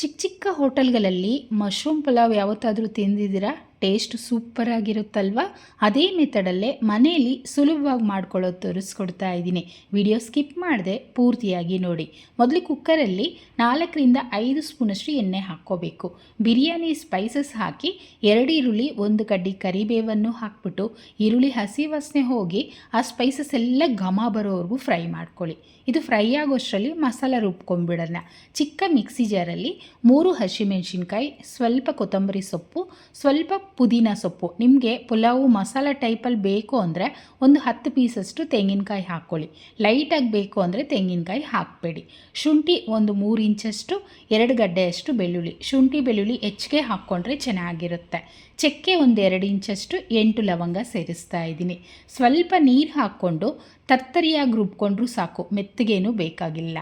ಚಿಕ್ಕ ಚಿಕ್ಕ ಹೋಟೆಲ್ಗಳಲ್ಲಿ ಮಶ್ರೂಮ್ ಪಲಾವ್ ಯಾವತ್ತಾದರೂ ತಿಂದಿದ್ದೀರಾ? Taste super ಆಗಿರುತ್ತಲ್ವಾ? ಅದೇ ಮೆಥಡಲ್ಲೇ ಮನೆಯಲ್ಲಿ ಸುಲಭವಾಗಿ ಮಾಡ್ಕೊಳ್ಳೋದು ತೋರಿಸ್ಕೊಡ್ತಾ ಇದ್ದೀನಿ. ವಿಡಿಯೋ ಸ್ಕಿಪ್ ಮಾಡದೆ ಪೂರ್ತಿಯಾಗಿ ನೋಡಿ. ಮೊದಲು ಕುಕ್ಕರಲ್ಲಿ 4-5 ಸ್ಪೂನಷ್ಟು ಎಣ್ಣೆ ಹಾಕ್ಕೋಬೇಕು. ಬಿರಿಯಾನಿ ಸ್ಪೈಸಸ್ ಹಾಕಿ 2 ಈರುಳ್ಳಿ, 1 ಕಡ್ಡಿ ಕರಿಬೇವನ್ನು ಹಾಕ್ಬಿಟ್ಟು ಈರುಳ್ಳಿ ಹಸಿ ವಾಸನೆ ಹೋಗಿ ಆ ಸ್ಪೈಸಸ್ ಎಲ್ಲ ಘಮ ಬರೋವರೆಗೂ ಫ್ರೈ ಮಾಡ್ಕೊಳ್ಳಿ. ಇದು ಫ್ರೈ ಆಗೋಷ್ಟರಲ್ಲಿ ಮಸಾಲ ರುಬ್ಕೊಂಡ್ಬಿಡೋಣ. ಚಿಕ್ಕ ಮಿಕ್ಸಿ ಜಾರಲ್ಲಿ 3 ಹಸಿಮೆಣಸಿನ್ಕಾಯಿ, ಸ್ವಲ್ಪ ಕೊತ್ತಂಬರಿ ಸೊಪ್ಪು, ಸ್ವಲ್ಪ ಪುದೀನ ಸೊಪ್ಪು, ನಿಮಗೆ ಪುಲಾವು ಮಸಾಲ ಟೈಪಲ್ಲಿ ಬೇಕು ಅಂದರೆ ಒಂದು 10 ಪೀಸಷ್ಟು ತೆಂಗಿನಕಾಯಿ ಹಾಕ್ಕೊಳ್ಳಿ. ಲೈಟಾಗಿ ಬೇಕು ಅಂದರೆ ತೆಂಗಿನಕಾಯಿ ಹಾಕಬೇಡಿ. ಶುಂಠಿ ಒಂದು 3 ಇಂಚಷ್ಟು, 2 ಗಡ್ಡೆಯಷ್ಟು ಬೆಳ್ಳುಳ್ಳಿ. ಶುಂಠಿ ಬೆಳ್ಳುಳ್ಳಿ ಹೆಚ್ಚಿಗೆ ಹಾಕ್ಕೊಂಡ್ರೆ ಚೆನ್ನಾಗಿರುತ್ತೆ. ಚಕ್ಕೆ ಒಂದು 2 ಇಂಚಷ್ಟು, 8 ಲವಂಗ ಸೇರಿಸ್ತಾ ಇದ್ದೀನಿ. ಸ್ವಲ್ಪ ನೀರು ಹಾಕ್ಕೊಂಡು ತರ್ತರಿಯಾಗಿ ರುಬ್ಕೊಂಡ್ರೂ ಸಾಕು, ಮೆತ್ತಗೇನೂ ಬೇಕಾಗಿಲ್ಲ.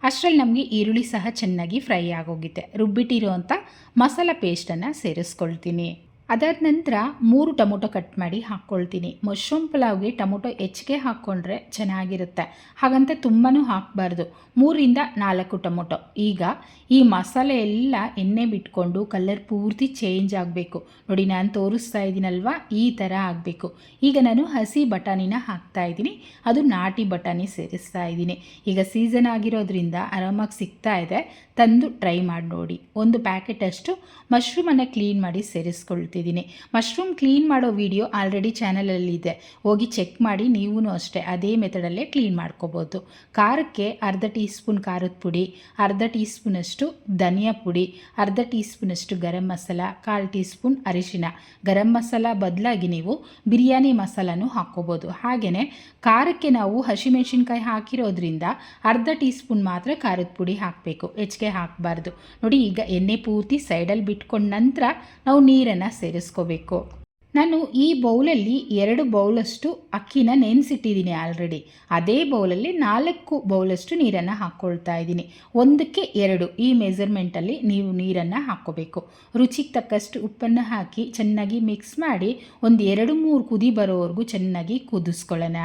ಅಷ್ಟರಲ್ಲಿ ನಮಗೆ ಈರುಳ್ಳಿ ಸಹ ಚೆನ್ನಾಗಿ ಫ್ರೈ ಆಗೋಗಿದೆ. ರುಬ್ಬಿಟ್ಟಿರೋವಂಥ ಮಸಾಲ ಪೇಸ್ಟನ್ನು ಸೇರಿಸ್ಕೊಳ್ತೀನಿ. ಅದಾದ ನಂತರ 3 ಟೊಮೊಟೊ ಕಟ್ ಮಾಡಿ ಹಾಕ್ಕೊಳ್ತೀನಿ. ಮಶ್ರೂಮ್ ಪಲಾವ್ಗೆ ಟೊಮೊಟೊ ಹೆಚ್ಚಿಗೆ ಹಾಕ್ಕೊಂಡ್ರೆ ಚೆನ್ನಾಗಿರುತ್ತೆ, ಹಾಗಂತ ತುಂಬಾ ಹಾಕಬಾರ್ದು. 3-4 ಟೊಮೊಟೊ. ಈಗ ಈ ಮಸಾಲೆ ಎಲ್ಲ ಎಣ್ಣೆ ಬಿಟ್ಕೊಂಡು ಕಲರ್ ಪೂರ್ತಿ ಚೇಂಜ್ ಆಗಬೇಕು. ನೋಡಿ, ನಾನು ತೋರಿಸ್ತಾ ಇದ್ದೀನಲ್ವ, ಈ ಥರ ಆಗಬೇಕು. ಈಗ ನಾನು ಹಸಿ ಬಟಾಣಿನ ಹಾಕ್ತಾ ಇದ್ದೀನಿ. ಅದು ನಾಟಿ ಬಟಾಣಿ ಸೇರಿಸ್ತಾ ಇದ್ದೀನಿ. ಈಗ ಸೀಸನ್ ಆಗಿರೋದ್ರಿಂದ ಆರಾಮಾಗಿ ಸಿಗ್ತಾ ಇದೆ, ತಂದು ಟ್ರೈ ಮಾಡಿ ನೋಡಿ. 1 ಪ್ಯಾಕೆಟಷ್ಟು ಮಶ್ರೂಮನ್ನು ಕ್ಲೀನ್ ಮಾಡಿ ಸೇರಿಸ್ಕೊಳ್ತಿದ್ದೀನಿ. ಮಶ್ರೂಮ್ ಕ್ಲೀನ್ ಮಾಡೋ ವಿಡಿಯೋ ಆಲ್ರೆಡಿ ಚಾನಲಲ್ಲಿದೆ, ಹೋಗಿ ಚೆಕ್ ಮಾಡಿ. ನೀವೂ ಅಷ್ಟೇ ಅದೇ ಮೆಥಡಲ್ಲೇ ಕ್ಲೀನ್ ಮಾಡ್ಕೋಬೋದು. ಖಾರಕ್ಕೆ ಅರ್ಧ ಟೀ ಸ್ಪೂನ್ ಖಾರದ ಪುಡಿ, ಅರ್ಧ ಟೀ ಸ್ಪೂನಷ್ಟು ಧನಿಯಾ ಪುಡಿ, ಅರ್ಧ ಟೀ ಸ್ಪೂನಷ್ಟು ಗರಂ ಮಸಾಲ, 1/4 ಟೀ ಸ್ಪೂನ್ ಅರಿಶಿನ. ಗರಂ ಮಸಾಲ ಬದಲಾಗಿ ನೀವು ಬಿರಿಯಾನಿ ಮಸಾಲನೂ ಹಾಕ್ಕೋಬೋದು. ಹಾಗೆಯೇ ಖಾರಕ್ಕೆ ನಾವು ಹಸಿಮೆಣಸಿನ್ಕಾಯಿ ಹಾಕಿರೋದ್ರಿಂದ ಅರ್ಧ ಟೀ ಸ್ಪೂನ್ ಮಾತ್ರ ಖಾರದ ಪುಡಿ ಹಾಕಬೇಕು, ಹೆಚ್ಚಿಗೆ ಹಾಕಬಾರ್ದು. ನೋಡಿ, ಈಗ ಎಣ್ಣೆ ಪೂರ್ತಿ ಸೈಡಲ್ಲಿ ಬಿಟ್ಕೊಂಡ ನಂತರ ನಾವು ನೀರನ್ನು ಸೇರಿಸ್ಕೋಬೇಕು. ನಾನು ಈ ಬೌಲಲ್ಲಿ 2 ಬೌಲಷ್ಟು ಅಕ್ಕಿನ ನೆನೆಸಿಟ್ಟಿದ್ದೀನಿ ಆಲ್ರೆಡಿ. ಅದೇ ಬೌಲಲ್ಲಿ 4 ಬೌಲಷ್ಟು ನೀರನ್ನು ಹಾಕ್ಕೊಳ್ತಾ ಇದ್ದೀನಿ. 1ಕ್ಕೆ 2 ಈ ಮೆಜರ್ಮೆಂಟಲ್ಲಿ ನೀವು ನೀರನ್ನು ಹಾಕ್ಕೋಬೇಕು. ರುಚಿಗೆ ತಕ್ಕಷ್ಟು ಉಪ್ಪನ್ನು ಹಾಕಿ ಚೆನ್ನಾಗಿ ಮಿಕ್ಸ್ ಮಾಡಿ ಒಂದು 2-3 ಕುದಿ ಬರೋವರೆಗೂ ಚೆನ್ನಾಗಿ ಕುದಿಸ್ಕೊಳ್ಳೋಣ.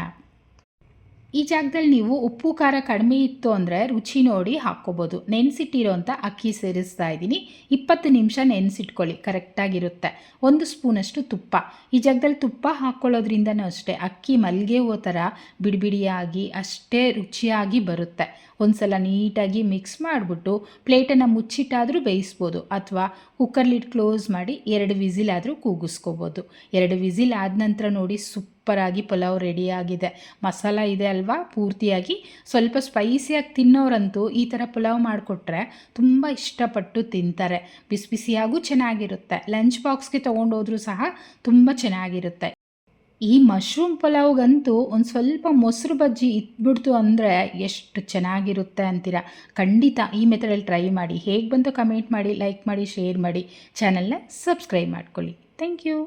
ಈ ಜಾಗದಲ್ಲಿ ನೀವು ಉಪ್ಪು ಖಾರ ಕಡಿಮೆ ಇತ್ತು ಅಂದರೆ ರುಚಿ ನೋಡಿ ಹಾಕ್ಕೋಬೋದು. ನೆನೆಸಿಟ್ಟಿರೋಂಥ ಅಕ್ಕಿ ಸೇರಿಸ್ತಾ ಇದ್ದೀನಿ. 20 ನಿಮಿಷ ನೆನೆಸಿಟ್ಕೊಳ್ಳಿ, ಕರೆಕ್ಟಾಗಿರುತ್ತೆ. 1 ಸ್ಪೂನಷ್ಟು ತುಪ್ಪ. ಈ ಜಾಗದಲ್ಲಿ ತುಪ್ಪ ಹಾಕ್ಕೊಳ್ಳೋದ್ರಿಂದನೂ ಅಷ್ಟೇ ಅಕ್ಕಿ ಮಲ್ಲಿಗೆ ಹೂವು ಥರ ಬಿಡಿಬಿಡಿಯಾಗಿ ಅಷ್ಟೇ ರುಚಿಯಾಗಿ ಬರುತ್ತೆ. ಒಂದು ಸಲ ನೀಟಾಗಿ ಮಿಕ್ಸ್ ಮಾಡಿಬಿಟ್ಟು ಪ್ಲೇಟನ್ನು ಮುಚ್ಚಿಟ್ಟಾದರೂ ಬೇಯಿಸ್ಬೋದು, ಅಥವಾ ಕುಕ್ಕರ್ಲಿಟ್ಟು ಕ್ಲೋಸ್ ಮಾಡಿ 2 ವಿಸಿಲ್ ಆದರೂ ಕೂಗಿಸ್ಕೋಬೋದು. 2 ವಿಸಿಲ್ ಆದ ನಂತರ ನೋಡಿ, ಸೂಪರಾಗಿ ಪಲಾವ್ ರೆಡಿಯಾಗಿದೆ. ಮಸಾಲ ಇದೆ ಅಲ್ವಾ ಪೂರ್ತಿಯಾಗಿ. ಸ್ವಲ್ಪ ಸ್ಪೈಸಿಯಾಗಿ ತಿನ್ನೋರಂತೂ ಈ ಥರ ಪಲಾವ್ ಮಾಡಿಕೊಟ್ರೆ ತುಂಬ ಇಷ್ಟಪಟ್ಟು ತಿಂತಾರೆ. ಬಿಸಿ ಬಿಸಿಯಾಗೂ ಚೆನ್ನಾಗಿರುತ್ತೆ. ಲಂಚ್ ಬಾಕ್ಸ್ಗೆ ತೊಗೊಂಡೋದ್ರೂ ಸಹ ತುಂಬ ಚೆನ್ನಾಗಿರುತ್ತೆ. ಈ ಮಶ್ರೂಮ್ ಪಲಾವ್ಗಂತೂ ಒಂದು ಸ್ವಲ್ಪ ಮೊಸರು ಬಜ್ಜಿ ಇಟ್ಬಿಡ್ತು ಅಂದರೆ ಎಷ್ಟು ಚೆನ್ನಾಗಿರುತ್ತೆ ಅಂತೀರ. ಖಂಡಿತ ಈ ಮೆಥಡಲ್ಲಿ ಟ್ರೈ ಮಾಡಿ. ಹೇಗೆ ಬಂತು ಕಮೆಂಟ್ ಮಾಡಿ, ಲೈಕ್ ಮಾಡಿ, ಶೇರ್ ಮಾಡಿ, ಚಾನಲ್ನ ಸಬ್ಸ್ಕ್ರೈಬ್ ಮಾಡ್ಕೊಳ್ಳಿ. Thank you.